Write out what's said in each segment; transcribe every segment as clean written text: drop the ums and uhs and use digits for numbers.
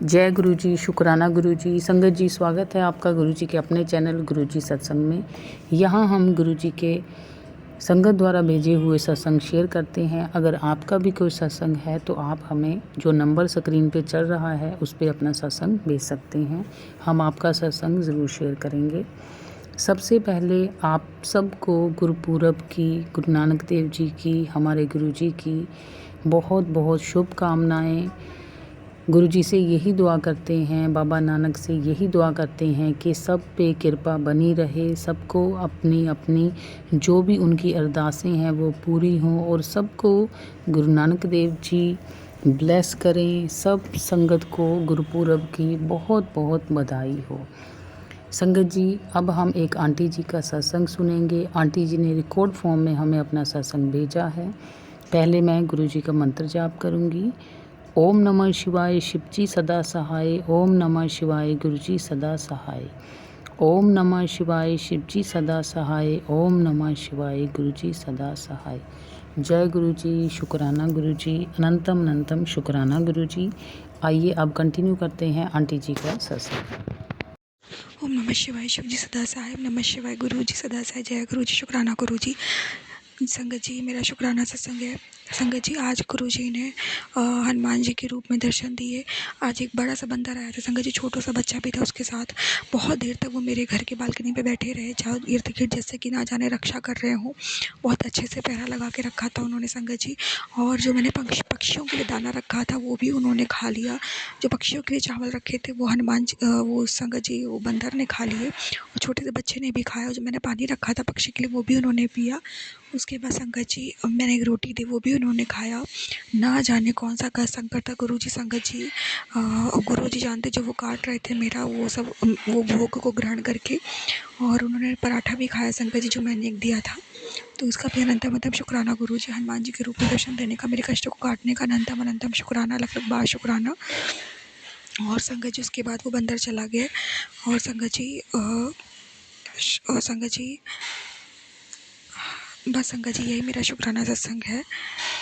जय गुरु जी, शुक्राना गुरु जी। संगत जी, स्वागत है आपका गुरु जी के अपने चैनल गुरु जी सत्संग में। यहाँ हम गुरु जी के संगत द्वारा भेजे हुए सत्संग शेयर करते हैं। अगर आपका भी कोई सत्संग है तो आप हमें जो नंबर स्क्रीन पे चल रहा है उस पर अपना सत्संग भेज सकते हैं। हम आपका सत्संग ज़रूर शेयर करेंगे। सबसे पहले आप सबको गुरुपूरब की, गुरु नानक देव जी की, हमारे गुरु जी की बहुत बहुत शुभकामनाएँ। गुरु जी से यही दुआ करते हैं, बाबा नानक से यही दुआ करते हैं कि सब पे कृपा बनी रहे, सबको अपनी अपनी जो भी उनकी अरदासें हैं वो पूरी हों और सबको गुरु नानक देव जी ब्लेस करें। सब संगत को गुरुपूरब की बहुत बहुत बधाई हो। संगत जी, अब हम एक आंटी जी का सत्संग सुनेंगे। आंटी जी ने रिकॉर्ड फॉर्म में हमें अपना सत्संग भेजा है। पहले मैं गुरु जी का मंत्र जाप करूंगी। ओम नमः शिवाय, शिवजी सदा सहाय। ओम नमः शिवाय, गुरुजी सदा सहाय। ओम नमः शिवाय, शिवजी सदा सहाय। ओम नमः शिवाय, गुरुजी सदा सहाय। जय गुरु जी, शुक्राना गुरु जी, अनंतम अनंतम शुक्राना गुरु जी। आइए अब कंटिन्यू करते हैं आंटी जी का सत्संग। ओम नमः शिवाय, शिवजी सदा सहाय। नमः शिवाय, गुरु जी सदा सहाय। जय गुरु जी, शुक्राना गुरु जी। संगत जी, मेरा शुक्राना सत्संग है। संगत जी, आज गुरु जी ने हनुमान जी के रूप में दर्शन दिए। आज एक बड़ा सा बंदर आया था संगत जी, छोटा सा बच्चा भी था उसके साथ। बहुत देर तक वो मेरे घर के बालकनी पे बैठे रहे, चारों इर्द गिर्द जैसे कि ना जाने रक्षा कर रहे हों। बहुत अच्छे से पहरा लगा के रखा था उन्होंने संगत जी। और जो मैंने पक्षियों के लिए दाना रखा था वो भी उन्होंने खा लिया। जो पक्षियों के लिए चावल रखे थे वो वो संगत जी वो बंदर ने खा लिए, और छोटे से बच्चे ने भी खाया। और जो मैंने पानी रखा था पक्षी के लिए वो भी उन्होंने पिया। उसके बाद संगत जी मैंने एक रोटी दी वो भी उन्होंने खाया। ना जाने कौन सा का संकट था गुरु जी। संगत जी गुरु जी जानते, जो वो काट रहे थे मेरा वो सब वो भोग को ग्रहण करके, और उन्होंने पराठा भी खाया संगत जी जो मैंने एक दिया था। तो उसका भी अनंतम अनंतम शुक्राना गुरु जी। हनुमान जी के रूप में दर्शन देने का, मेरे कष्टों को काटने का अनंतम अनंतम शुक्राना, लख लख बार शुक्राना। और संगत जी उसके बाद वो बंदर चला गया। और संगत जी बस संगत जी यही मेरा शुक्राना सत्संग है।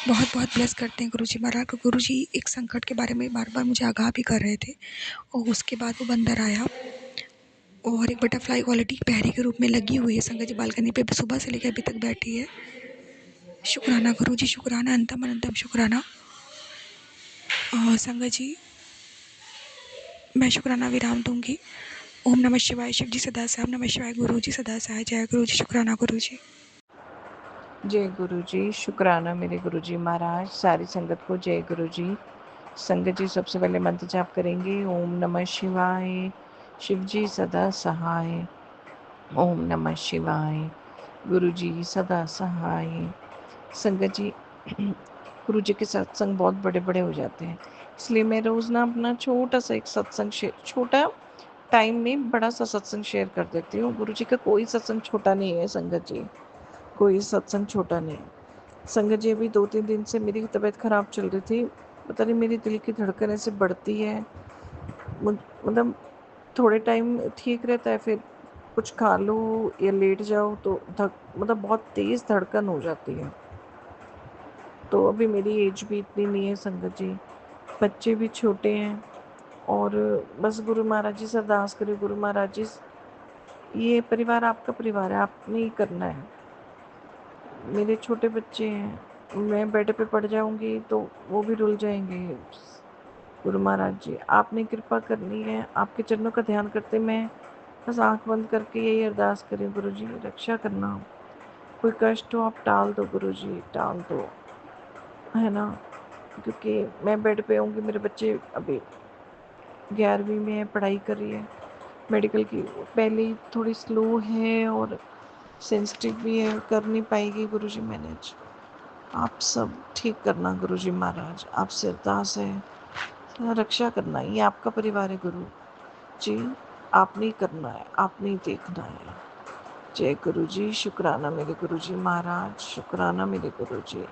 बहुत बहुत ब्लेस करते हैं गुरु जी महाराज को। गुरु जी एक संकट के बारे में बार बार मुझे आगाह भी कर रहे थे। और उसके बाद वो बंदर आया, और एक बटरफ्लाई क्वालिटी पहरी के रूप में लगी हुई है संगत जी बालकनी पे, सुबह से लेकर अभी तक बैठी है। शुक्राना गुरु जी, शुक्राना, अनंतम अनंतम शुक्राना। संगत जी मैं शुक्राना विराम दूंगी। ओम नमः शिवाय, शिव जी सदा सहाय। नमः शिवाय, गुरु जी सदा सहाय। जय गुरु जी, शुक्राना गुरु जी। जय गुरु जी, शुक्राना मेरे गुरु जी महाराज। सारी संगत को जय गुरु जी। संगत जी सबसे पहले मंत्र जाप करेंगे। ओम नमः शिवाय, शिव जी सदा सहाय। ओम नमः शिवाय, गुरु जी सदा सहाय। संगत जी गुरु जी के सत्संग बहुत बड़े बड़े हो जाते हैं, इसलिए मैं रोज़ ना अपना छोटा सा एक सत्संग छोटा टाइम में बड़ा सा सत्संग शेयर कर देती हूँ। गुरु जी का कोई सत्संग छोटा नहीं है संगत जी, कोई सत्संग छोटा नहीं। संगत जी अभी 2-3 दिन से मेरी तबीयत ख़राब चल रही थी। पता नहीं मेरी दिल की धड़कन ऐसे बढ़ती है, मतलब थोड़े टाइम ठीक रहता है, फिर कुछ खा लो या लेट जाओ तो मतलब बहुत तेज़ धड़कन हो जाती है। तो अभी मेरी एज भी इतनी नहीं है संगत जी, बच्चे भी छोटे हैं, और बस गुरु महाराज जी से अरदास करें, गुरु महाराज जी ये परिवार आपका परिवार है, आपने ही करना है। मेरे छोटे बच्चे हैं, मैं बेड पे पड़ जाऊंगी तो वो भी रुल जाएंगे। गुरु महाराज जी आपने कृपा करनी है, आपके चरणों का ध्यान करते मैं बस आंख बंद करके यही अरदास करें, गुरु जी रक्षा करना, कोई कष्ट हो आप टाल दो गुरु जी, टाल दो, है ना। क्योंकि मैं बेड पे होंगी, मेरे बच्चे अभी 11वीं में है, पढ़ाई कर रही है मेडिकल की, पहले ही थोड़ी स्लो है और सेंसिटिव भी है, कर नहीं पाएगी गुरु जी मैनेज। आप सब ठीक करना गुरु जी महाराज, आपसे अरदास है, रक्षा करना, ये आपका परिवार है गुरु जी, आपने ही करना है, आपने ही देखना है। जय गुरु जी, शुक्राना मेरे गुरु जी महाराज, शुक्राना मेरे गुरु जी।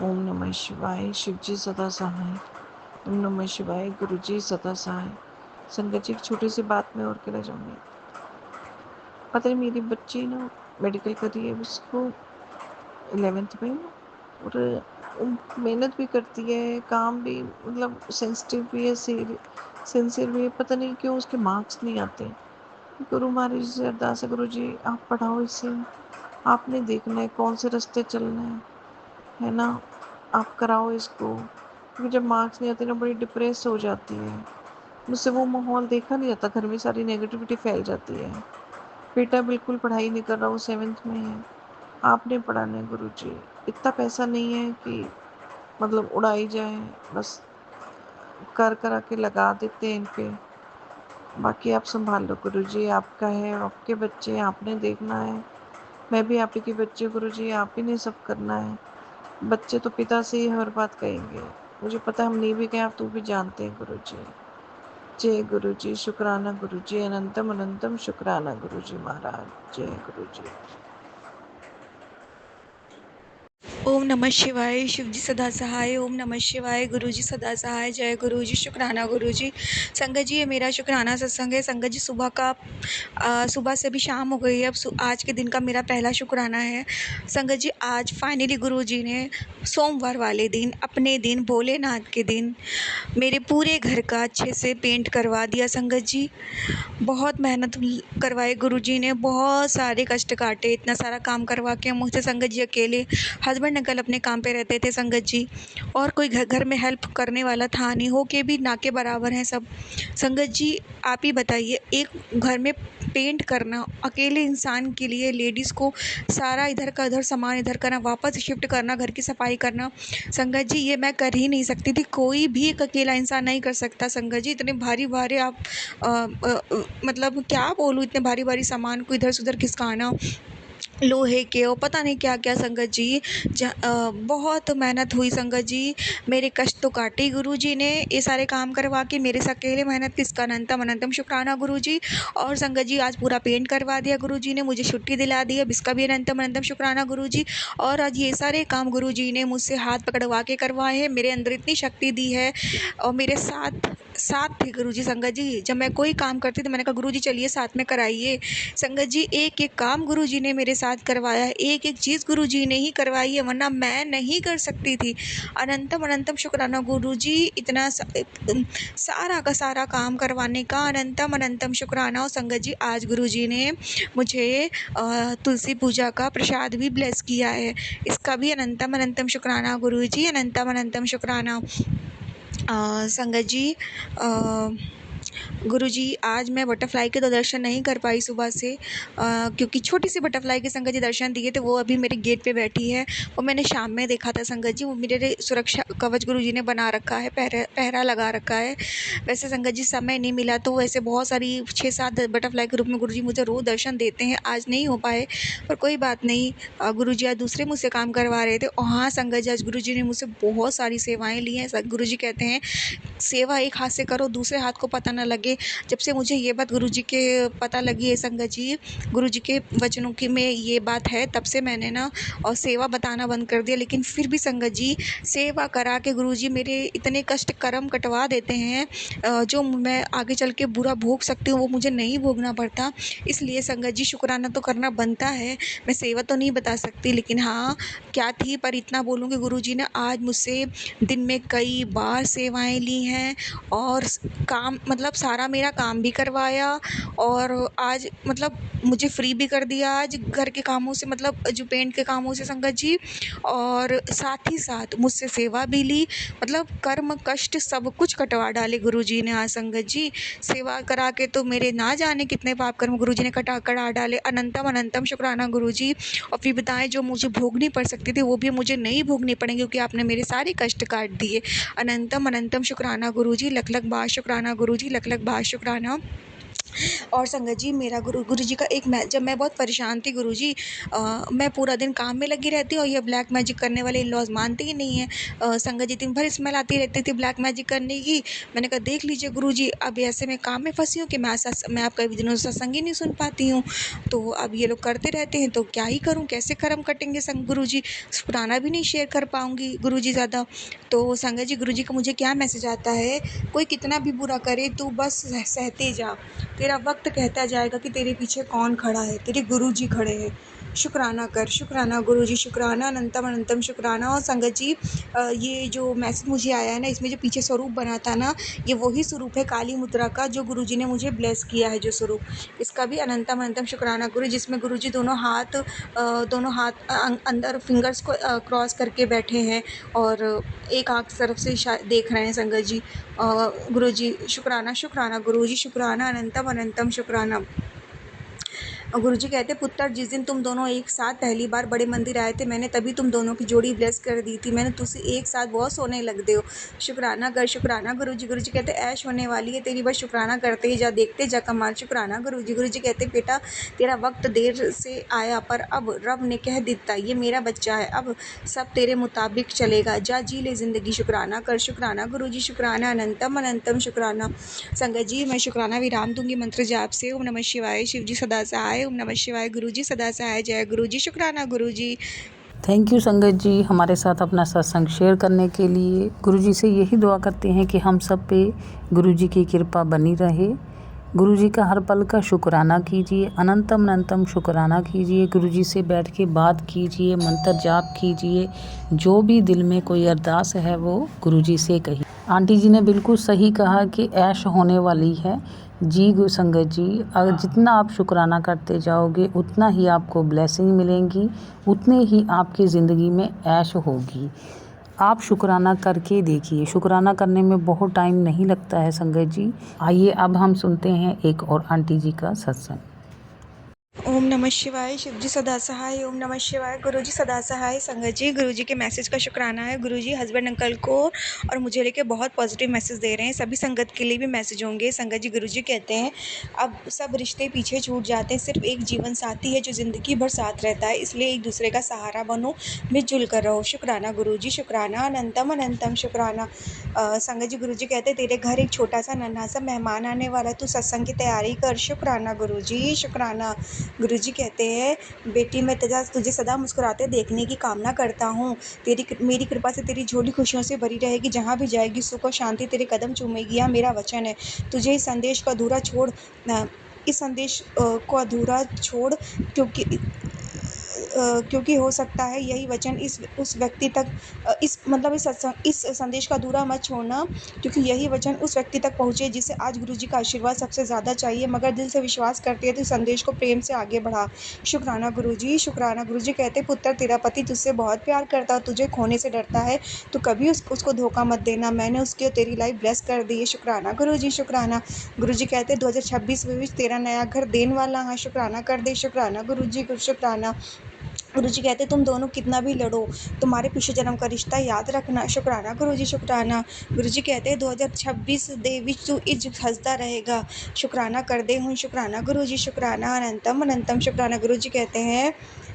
ओम नमः शिवाय, शिव जी सदा सहाय। ओम नमः शिवाय, गुरु जी सदा सहाय। संगत जी एक छोटी सी बात में और कहना चाहूँगी, पता है मेरी बच्ची ना मेडिकल कर रही है, उसको 11th में, और मेहनत भी करती है, काम भी मतलब सेंसिटिव भी है, सिंसियर भी है, पता नहीं क्यों उसके मार्क्स नहीं आते। गुरु महाराज से अरदास है, गुरु जी आप पढ़ाओ इसे, आपने देखना है कौन से रास्ते चलना है ना, आप कराओ इसको। क्योंकि जब मार्क्स नहीं आते ना बड़ी डिप्रेस हो जाती है। मुझसे वो माहौल देखा नहीं जाता, घर में सारी नेगेटिविटी फैल जाती है। बेटा बिल्कुल पढ़ाई नहीं कर रहा, वो 7th में है, आपने पढ़ाना है गुरु जी। इतना पैसा नहीं है कि मतलब उड़ाई जाए, बस कर करा के लगा देते हैं इन पे। बाकी आप संभाल लो गुरु जी, आपका है, आपके बच्चे आपने देखना है। मैं भी आप ही की बच्ची हूँ गुरु जी, आप ही ने सब करना है। बच्चे तो पिता से ही हर बात कहेंगे। मुझे पता है हम नहीं भी कहें, आप तो भी जानते हैं गुरु जी। जय गुरु जी, शुक्राना गुरु जी, अनंतम अनंतम शुक्राना गुरु जी महाराज। जय गुरु जी। ओम नमः शिवाय। शिव जी सदा सहाय। ओम नमः शिवाय। गुरु जी सदा सहाय। जय गुरु जी, शुक्राना गुरु जी। संगत जी, ये मेरा शुक्राना सत्संग है। संगत जी, सुबह से भी शाम हो गई है। अब आज के दिन का मेरा पहला शुक्राना है। संगत जी, आज फाइनली गुरु जी ने सोमवार वाले दिन, अपने दिन, भोलेनाथ के दिन, मेरे पूरे घर का अच्छे से पेंट करवा दिया। संगत जी, बहुत मेहनत करवाई गुरुजी ने, बहुत सारे कष्ट काटे, इतना सारा काम करवा के मुझसे संगत जी अकेले। हस्बैंड अंकल अपने काम पे रहते थे संगत जी, और कोई घर में हेल्प करने वाला था नहीं, हो के भी ना के बराबर हैं सब। संगत जी, आप ही बताइए, एक घर में पेंट करना अकेले इंसान के लिए, लेडीज़ को सारा इधर का उधर सामान इधर करना, वापस शिफ्ट करना, घर की सफाई करना, संगत जी ये मैं कर ही नहीं सकती थी। कोई भी एक अकेला इंसान नहीं कर सकता संगत जी। इतने भारी भारी आप मतलब क्या बोलूँ, इतने भारी भारी सामान को इधर से उधर खिसकाना, लोहे के और पता नहीं क्या क्या संगत जी। बहुत मेहनत हुई संगत जी, मेरे कष्ट तो काटे गुरु जी ने ये सारे काम करवा के, मेरे से अकेले मेहनत किसका अनंतम अनंतम शुक्राना गुरु जी। और संगत जी, आज पूरा पेंट करवा दिया गुरु जी ने, मुझे छुट्टी दिला दी, अब इसका भी अनंतम अनंतम शुक्राना गुरु जी। और आज ये सारे काम गुरु जी ने मुझसे हाथ पकड़वा के करवाए हैं, मेरे अंदर इतनी शक्ति दी है, और मेरे साथ साथ थे गुरु जी। संगत जी, जब मैं कोई काम करती तो मैंने कहा गुरु जी चलिए साथ में कराइए। संगत जी, एक एक काम गुरु जी ने मेरे साथ करवाया है, एक एक चीज़ गुरु जी ने ही करवाई है, वरना मैं नहीं कर सकती थी। अनंतम अनंतम शुक्राना गुरु जी, इतना सारा का सारा काम करवाने का अनंतम अनंतम शुक्राना। और संगत जी, आज गुरु जी ने मुझे तुलसी पूजा का प्रसाद भी ब्लेस किया है, इसका भी अनंतम अनंतम शुक्राना गुरु जी, अनंतम अनंतम शुक्राना। संगत जी, गुरुजी, आज मैं बटरफ्लाई के तो दर्शन नहीं कर पाई सुबह से, क्योंकि छोटी सी बटरफ्लाई के संगत जी दर्शन दिए थे, वो अभी मेरे गेट पे बैठी है। वो मैंने शाम में देखा था संगत जी, वो मेरे सुरक्षा कवच गुरुजी ने बना रखा है, पहरा लगा रखा है। वैसे संगत जी, समय नहीं मिला तो वैसे बहुत सारी 6-7 बटरफ्लाई के रूप में गुरुजी मुझे रोज़ दर्शन देते हैं, आज नहीं हो पाए, पर कोई बात नहीं। गुरुजी आज दूसरे मुझसे काम करवा रहे थे। और हाँ संगत जी, आज गुरुजी ने मुझसे बहुत सारी सेवाएँ ली हैं। गुरुजी कहते हैं सेवा एक हाथ से करो, दूसरे हाथ को पता ना लगे। जब से मुझे ये बात गुरुजी के पता लगी है संगत जी, गुरुजी के वचनों की में ये बात है, तब से मैंने ना और सेवा बताना बंद कर दिया। लेकिन फिर भी संगत जी, सेवा करा के गुरुजी मेरे इतने कष्ट कर्म कटवा देते हैं, जो मैं आगे चल के बुरा भोग सकती हूँ वो मुझे नहीं भोगना पड़ता। इसलिए संगत जी, शुक्राना तो करना बनता है। मैं सेवा तो नहीं बता सकती, लेकिन हाँ क्या थी, पर इतना बोलूँगी गुरुजी ने आज मुझसे दिन में कई बार सेवाएँ ली हैं, और काम मतलब सारा मेरा काम भी करवाया, और आज मतलब मुझे फ्री भी कर दिया आज घर के कामों से, मतलब जो पेंट के कामों से संगत जी। और साथ ही साथ मुझसे सेवा भी ली, मतलब कर्म कष्ट सब कुछ कटवा डाले गुरुजी ने आज संगत जी। सेवा करा के तो मेरे ना जाने कितने पाप कर्म गुरुजी ने कटा डाले। अनंतम अनंतम शुक्राना गुरुजी। और फिर बताएं, जो मुझे भोगनी पड़ सकती थी वो भी मुझे नहीं भोगनी पड़ेंगी, क्योंकि आपने मेरे सारे कष्ट काट दिए। अनंतम अनंतम शुक्राना गुरुजी, लख लख बार शुक्राना गुरुजी, लख लख बार शुक्राना। और संगत जी, मेरा गुरुजी का एक जब मैं बहुत परेशान थी गुरुजी, मैं पूरा दिन काम में लगी रहती और ये ब्लैक मैजिक करने वाले इन-लॉज़ मानते ही नहीं हैं। संगत जी, दिन भर स्मेल आती रहती थी ब्लैक मैजिक करने की। मैंने कहा देख लीजिए गुरुजी, अब ऐसे में काम में फंसी हूँ कि मैं आपका दिनों से सत्संग ही नहीं सुन पाती हूँ। तो अब ये लोग करते रहते हैं तो क्या ही करूँ, कैसे कर्म कटेंगे गुरुजी, पुराना भी नहीं शेयर कर पाऊँगी गुरुजी ज़्यादा। तो संगत जी, गुरुजी का मुझे क्या मैसेज आता है, कोई कितना भी बुरा करे तू बस सहते जा, तेरा वक्त कहता जाएगा कि तेरे पीछे कौन खड़ा है, तेरे गुरुजी खड़े हैं। शुक्राना कर, शुक्राना गुरुजी, शुक्राना अनंतम अनंतम शुक्राना। और संगत जी ये जो मैसेज मुझे आया है ना, इसमें जो पीछे स्वरूप बना था ना, ये वही स्वरूप है काली मुद्रा का जो गुरुजी ने मुझे ब्लेस किया है, जो स्वरूप, इसका भी अनंतम अनंतम शुक्राना गुरु, जिसमें गुरुजी दोनों हाथ अंदर फिंगर्स को क्रॉस करके बैठे हैं और एक आँख तरफ से देख रहे हैं संगत जी। गुरुजी शुक्राना, शुक्राना गुरुजी, शुक्राना अनंतम अनंतम शुक्राना। गुरुजी कहते, पुत्र जिस दिन तुम दोनों एक साथ पहली बार बड़े मंदिर आए थे, मैंने तभी तुम दोनों की जोड़ी ब्लेस कर दी थी। मैंने तुझसे एक साथ बहुत सोने लगते हो। शुक्राना कर, शुक्राना गुरुजी। गुरुजी कहते, ऐश होने वाली है तेरी, बस शुक्राना करते ही जा, देखते जा कमाल। शुक्राना गुरुजी। गुरुजी कहते, बेटा तेरा वक्त देर से आया, पर अब रब ने कह दिता ये मेरा बच्चा है, अब सब तेरे मुताबिक चलेगा, जा जी ले जिंदगी। शुक्राना कर, शुक्राना गुरुजी, शुक्राना अनंतम अनंतम शुक्राना। संगत जी मैं शुक्राना विराम दूंगी मंत्र जाप से। ओम नमः शिवाय, शिव जी सदा सहाय। ओम नमः शिवाय, गुरु जी सदा सहाय। जय गुरु जी, शुक्राना गुरु जी। थैंक यू संगत जी हमारे साथ अपना सत्संग शेयर करने के लिए। गुरुजी से यही दुआ करते हैं कि हम सब पे गुरुजी की कृपा बनी रहे। गुरुजी का हर पल का शुक्राना कीजिए, अनंतम अनंतम शुक्राना कीजिए। गुरुजी से बैठ के बात कीजिए, मंत्र जाप कीजिए, जो भी दिल में कोई अरदास है वो गुरुजी से कहिए। आंटी जी ने बिल्कुल सही कहा कि ऐश होने वाली है। जी संगत जी, अगर जितना आप शुक्राना करते जाओगे उतना ही आपको ब्लेसिंग मिलेंगी, उतने ही आपकी ज़िंदगी में ऐश होगी। आप शुक्राना करके देखिए, शुक्राना करने में बहुत टाइम नहीं लगता है संगत जी। आइए अब हम सुनते हैं एक और आंटी जी का सत्संग। ओम नमः शिवाय, शिव जी सदा सहाय। ओम नमः शिवाय, गुरु जी सदा सहाय। संगत जी गुरु जी के मैसेज का शुक्राना है। गुरु जी हस्बैंड अंकल को और मुझे लेके बहुत पॉजिटिव मैसेज दे रहे हैं। सभी संगत के लिए भी मैसेज होंगे। संगत जी गुरु जी कहते हैं अब सब रिश्ते पीछे छूट जाते हैं, सिर्फ एक जीवन साथी है जो ज़िंदगी भर साथ रहता है, इसलिए एक दूसरे का सहारा बनो, मिलजुल कर रहो। शुक्राना गुरु जी, शुक्राना अनंतम अनंतम शुक्राना। संगत जी गुरु जी कहते हैं तेरे घर एक छोटा सा नन्हा सा मेहमान आने वाला, तू सत्संग की तैयारी कर। शुक्राना गुरु जी, शुक्राना। गुरुजी कहते हैं बेटी मैं तुझे सदा मुस्कुराते देखने की कामना करता हूँ। मेरी कृपा से तेरी झोली खुशियों से भरी रहेगी, जहाँ भी जाएगी सुख और शांति तेरे कदम चूमेगी, यह मेरा वचन है। तुझे इस संदेश को अधूरा छोड़ क्योंकि हो सकता है यही वचन उस व्यक्ति तक इस संदेश का अधूरा मत छोड़ना, क्योंकि यही वचन उस व्यक्ति तक पहुँचे जिसे आज गुरुजी का आशीर्वाद सबसे ज़्यादा चाहिए, मगर दिल से विश्वास करती है तो इस संदेश को प्रेम से आगे बढ़ा। शुक्राना गुरुजी, शुक्राना। गुरुजी कहते पुत्र तेरा पति तुझसे बहुत प्यार करता है, तुझे खोने से डरता है, तो कभी उसको धोखा मत देना, मैंने उसकी और तेरी लाइफ ब्लेस कर दी है। शुक्राना गुरुजी, शुक्राना। गुरुजी कहते 2026 में भी तेरा नया घर देने वाला है, शुक्राना कर दे। शुक्राना गुरुजी, शुक्राना। गुरुजी कहते तुम दोनों कितना भी लड़ो, तुम्हारे पिछले जन्म का रिश्ता याद रखना। शुक्राना गुरुजी, शुक्राना। गुरुजी कहते हैं 2026 दे विच तू इज हंसता रहेगा, शुक्राना कर दे हूँ। शुक्राना गुरुजी, शुक्राना अनंतम अनंतम शुक्राना। गुरुजी कहते हैं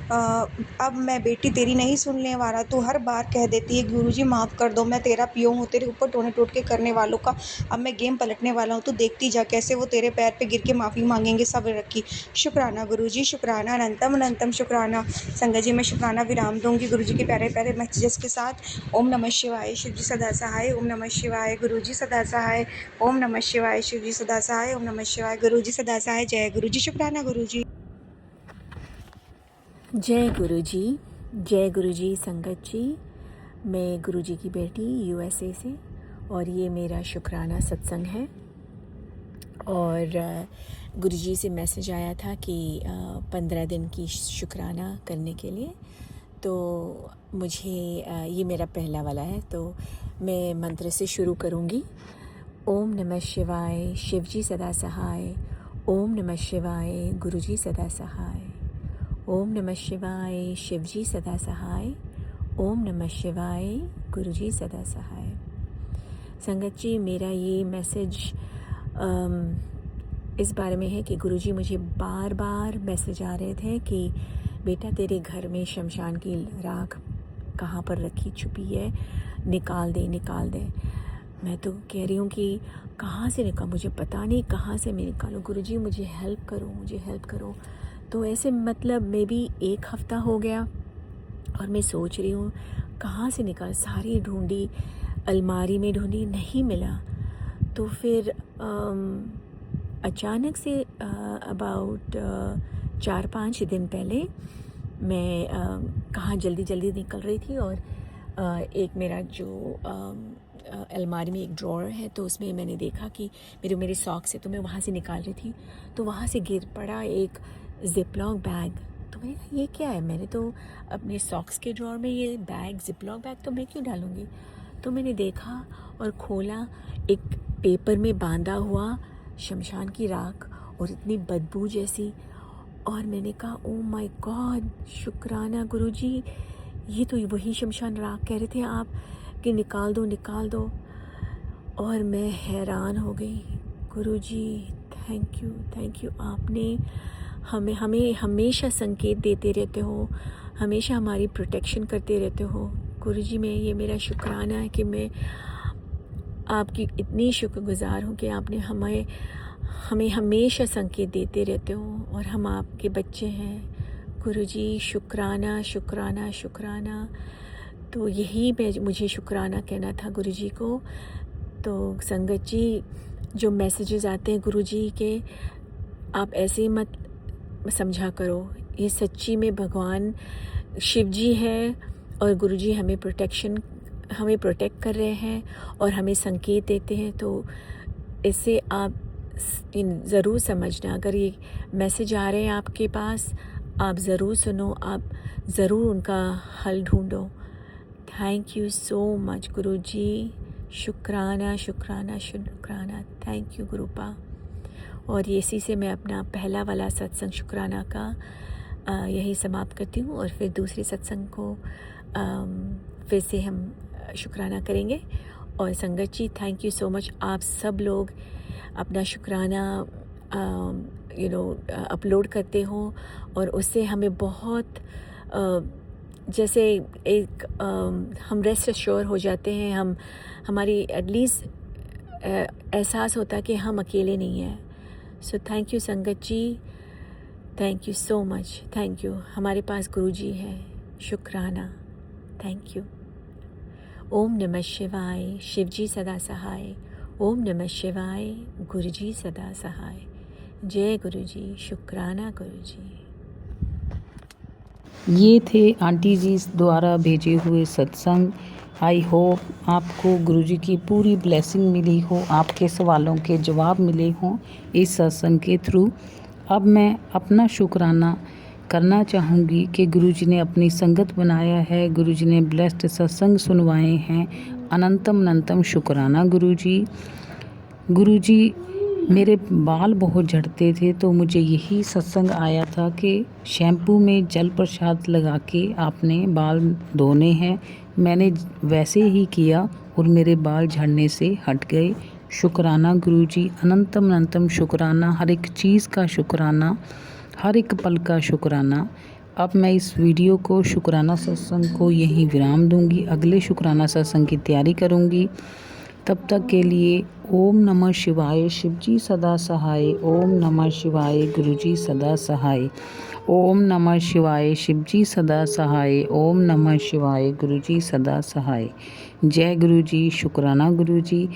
अब मैं बेटी तेरी नहीं सुनने वाला, तू हर बार कह देती है गुरुजी माफ़ कर दो, मैं तेरा पियो हूँ, तेरे ऊपर टोने टोटके करने वालों का अब मैं गेम पलटने वाला हूँ, तू देखती जा कैसे वो तेरे पैर पे गिर के माफ़ी मांगेंगे, सब्र रखी। शुक्राना गुरुजी, शुक्राना अनंतम अनंतम शुक्राना। संगत जी मैं शुक्राना विराम दूंगी गुरुजी के प्यारे प्यारे मैसेजेस के साथ। ओम नमः शिवाय, शिव जी सदा सहाय। ओम नमः शिवाय, गुरु जी सदा सहाय। ओम नमः शिवाय, शिव जी सदा सहाय। ओम नमः शिवाय, गुरु जी सदा सहाय। जय गुरु जी, शुक्राना गुरु जी। जय गुरु जी, जय गुरु जी। संगत जी मैं गुरु जी की बेटी यूएसए से, और ये मेरा शुक्राना सत्संग है। और गुरु जी से मैसेज आया था कि 15 दिन की शुक्राना करने के लिए, तो मुझे ये मेरा पहला वाला है, तो मैं मंत्र से शुरू करूँगी। ओम नमः शिवाय, शिव जी सदा सहाय। ओम नमः शिवाय, गुरु जी सदा सहाय। ओम नमः शिवाय, शिव जी सदा सहाय। ओम नमः शिवाय, गुरु जी सदा सहाय। संगत जी मेरा ये मैसेज इस बारे में है कि गुरु जी मुझे बार बार मैसेज आ रहे थे कि बेटा तेरे घर में शमशान की राख कहाँ पर रखी छुपी है, निकाल दे निकाल दे। मैं तो कह रही हूँ कि कहाँ से निकाल, मुझे पता नहीं कहाँ से मैं निकालूँ, गुरु जी मुझे हेल्प करो, मुझे हेल्प करो। तो ऐसे मतलब मे बी 1 हफ़्ता हो गया और मैं सोच रही हूँ कहाँ से निकाल, सारी ढूंढी, अलमारी में ढूंढी, नहीं मिला। तो फिर अचानक से अबाउट 4-5 दिन पहले मैं कहाँ जल्दी जल्दी निकल रही थी और एक मेरा जो अलमारी में एक ड्रॉअर है तो उसमें मैंने देखा कि मेरे सॉक्स है, तो मैं वहाँ से निकाल रही थी तो वहाँ से गिर पड़ा एक जिपलॉक बैग। तो मैंने कहा ये क्या है, मैंने तो अपने सॉक्स के ड्रॉअर में ये बैग जिपलॉक बैग तो मैं क्यों डालूँगी। तो मैंने देखा और खोला, एक पेपर में बांधा हुआ शमशान की राख और इतनी बदबू जैसी। और मैंने कहा ओ माय गॉड, शुक्राना गुरुजी, ये तो वही शमशान राख कह रहे थे आप कि निकाल दो। और मैं हैरान हो गई। गुरुजी थैंक यू, आपने हमें हमेशा संकेत देते रहते हो, हमेशा हमारी प्रोटेक्शन करते रहते हो। गुरुजी, मैं ये मेरा शुक्राना है कि मैं आपकी इतनी शुक्रगुजार हूँ कि आपने हमें हमेशा संकेत देते रहते हो और हम आपके बच्चे हैं। गुरुजी शुक्राना। तो यही मुझे शुक्राना कहना था गुरुजी को। तो संगत जी, जो मैसेजेस आते हैं गुरुजी के, आप ऐसे ही मत समझा करो। ये सच्ची में भगवान शिव जी है और गुरुजी हमें प्रोटेक्ट कर रहे हैं और हमें संकेत देते हैं। तो इससे आप ज़रूर समझना, अगर ये मैसेज आ रहे हैं आपके पास, आप ज़रूर सुनो, आप ज़रूर उनका हल ढूंढो। थैंक यू सो मच गुरुजी, शुक्राना। Thank you गुरुपा। और इसी से मैं अपना पहला वाला सत्संग शुक्राना का यही समाप्त करती हूँ और फिर दूसरे सत्संग को फिर से हम शुक्राना करेंगे। और संगत ji, thank you so much. आप सब लोग अपना शुक्राना अपलोड करते हो और उससे हमें बहुत जैसे एक हम रेस्ट एश्योर हो जाते हैं, हमारी एटलीस्ट एहसास होता है कि हम अकेले नहीं हैं। सो thank you Sangat ji, thank you so much, thank you. हमारे पास गुरुजी है, शुक्राना, थैंक यू। ओम नमः शिवाय, शिवजी सदा सहाय। ओम नमः शिवाय, गुरुजी सदा सहाय। जय गुरुजी, शुक्राना गुरुजी। ये थे आंटी जी द्वारा भेजे हुए सत्संग। आई होप आपको गुरुजी की पूरी ब्लेसिंग मिली हो, आपके सवालों के जवाब मिले हों इस सत्संग के थ्रू। अब मैं अपना शुक्राना करना चाहूँगी कि गुरुजी ने अपनी संगत बनाया है, गुरुजी ने ब्लेस्ड सत्संग सुनवाए हैं। अनंतम शुक्राना गुरुजी। गुरुजी, मेरे बाल बहुत झड़ते थे तो मुझे यही सत्संग आया था कि शैम्पू में जल प्रसाद लगा के आपने बाल धोने हैं। मैंने वैसे ही किया और मेरे बाल झड़ने से हट गए। शुक्राना गुरुजी, अनंतम शुक्राना। हर एक चीज़ का शुक्राना, हर एक पल का शुक्राना। अब मैं इस वीडियो को शुक्राना सत्संग को यहीं विराम दूंगी। अगले शुक्राना सत्संग की तैयारी करूंगी। तब तक के लिए ओम नमः शिवाय, शिवजी सदा सहाय। ओम नमः शिवाय, गुरुजी सदा सहाय। ओम नमः शिवाय, शिवजी सदा सहाय। ओम नमः शिवाय, गुरुजी सदा सहाय। जय गुरुजी, शुक्राना गुरुजी।